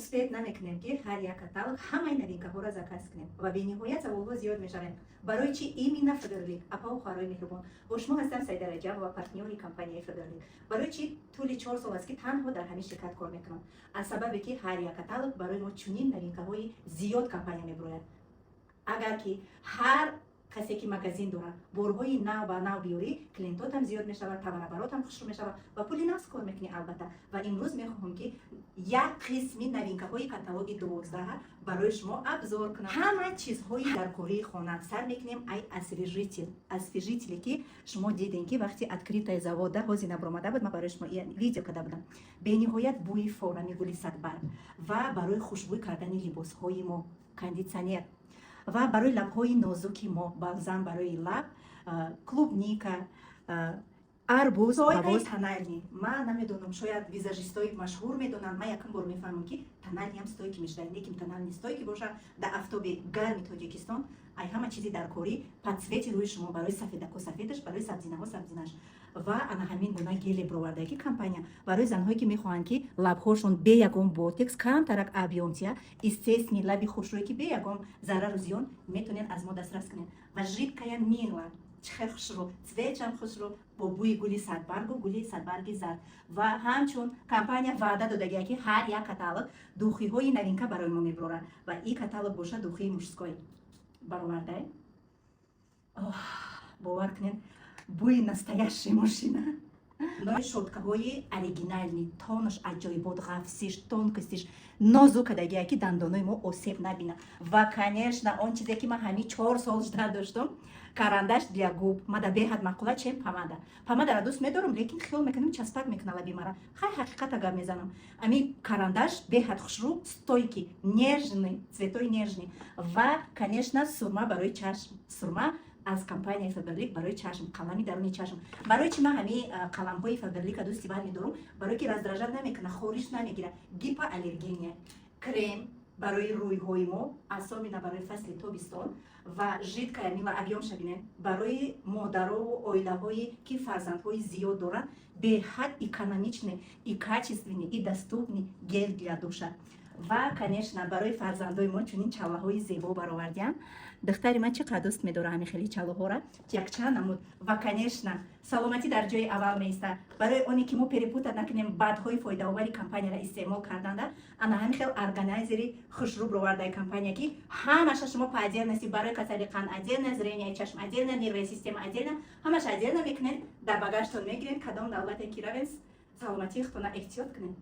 успеет намекунем ки ҳар як каталог ҳамаи новинкаҳоро заказ кунем ва бениҳоят саволҳо зиёд мешаванд. Барои чӣ именно Федерлик апа ва хӯрои меҳрубон. Бо шумо ҳастам Саида Раҷабова ва партнёри компанияи Федерлик. Барои чӣ тӯли 4 сол аст ки танҳо дар ҳамин ширкат кор мекунам. аз сабабе ки ҳар як каталог барои мо чунин новинкаҳои зиёд компания мебирояд. агар ки ҳар касе ки магазин дорад борҳои нав ба нав биёрӣ, клиентотам зиёд мешавад, таварабаротам хушрӯ мешавад ва пули навз кор мекунӣ албатта. ва имрӯз мехоҳам ки як қисми новинкаҳои каталоги 12 барои шумо обзор кунам. ҳама чизҳои дар кории хона сар мекунем ай освежителе ки шумо дидем ки вақти открытая завода ҳозина бромада буд, ман барои шумо видео карда будам. бениҳоят бӯи форами гули садбарг ва барои хушбӯй кардани либосҳои мо кондитсионер ва барои лабҳои нозуки мо балзам барои лаб, клубника, арбуз, авоз тональни. Ман намедонам, шояд визажистои машҳур медонанд. Ман якум бор мефаҳмам ки тональни ҳам стойки мешавад. Лекин тональни стойки боша дар автоби гарми Тоҷикистон ай ҳама чизи дар корӣ подсвети рӯи шумо барои сафедаку сафедаш, барои сабзинаҳо сабзинаш. ва ана ҳамин гуна геле бироварда ки компания барои занҳое ки мехоҳанд ки лабҳошон бе ягон ботекс камтарак объёмтия истесни лаби хушрӯе ки бе ягон зарару зиён метонен аз мо дастрас кунен. ва жидкая мила чихел хушрӯ, цветчам хушрӯ бо бӯи гули садбаргу гули садбарги зард. ва ҳамчун компания ваъда додагия ки ҳар як каталог духиҳои новинка барои мо мебирорад. ва ин каталог боша духии мужской баровардай. бовар кунед бӯи настоящая машина. нои шоткаҳои оригинальни, тонаш аҷоибот, ғафсиш, тонкостиш нозукадагия ки дандонои мо осеб набинад. ва конечно он чизе ки ман ҳамин 4 сол жда доштам, карандаш для губ. мада беҳад мақулат чем помада. Помадара дӯст медорам, лекин хиёл мекунам часпак мекуна лаби мара. хай ҳақиқата гап мезанам. Ами карандаш беҳад хушрӯ, стойки, нежный, цветои нежный. ва конечно сурма барои чашм. Сурма аз компанияи Федерлик барои чашм, қалами даруни чашм. барои чӣ ман ҳамин қаламҳои Федерлика дӯсти бад медорам? Барои ки раздражат намекуна, хориш намегирад. гипоаллергия, крем барои рӯйҳои мо, асобина барои фасли тобистон ва жидкая мила объём шабинен барои модарову оилаҳое ки фарзандҳои зиёд доранд, беҳад экономичный и качественный и доступный гел для душа. ва конечно барои фарзандои мо чунин чаллаҳои зебо баровардиам. духтари ман чӣ қадр дӯст медорад ҳамин хели чаллаҳоро, якчанд намуд. ва конечно саломатӣ дар ҷои аввал меистад. барои оне ки мо перепутат накунем бадҳои фоидаовари компанияро истеъмол карданда, ана ҳамин хел органайзери хушрӯ бировардаи компания ки ҳамаша шумо по отдельности барои касали қан отдельно, зрение чашм отдельно, нервная система отдельно, ҳамаша отдельно мекунед, дар багажтон мегиред, кадом давлате ки равен саломатии худтона эҳтиёт кунед.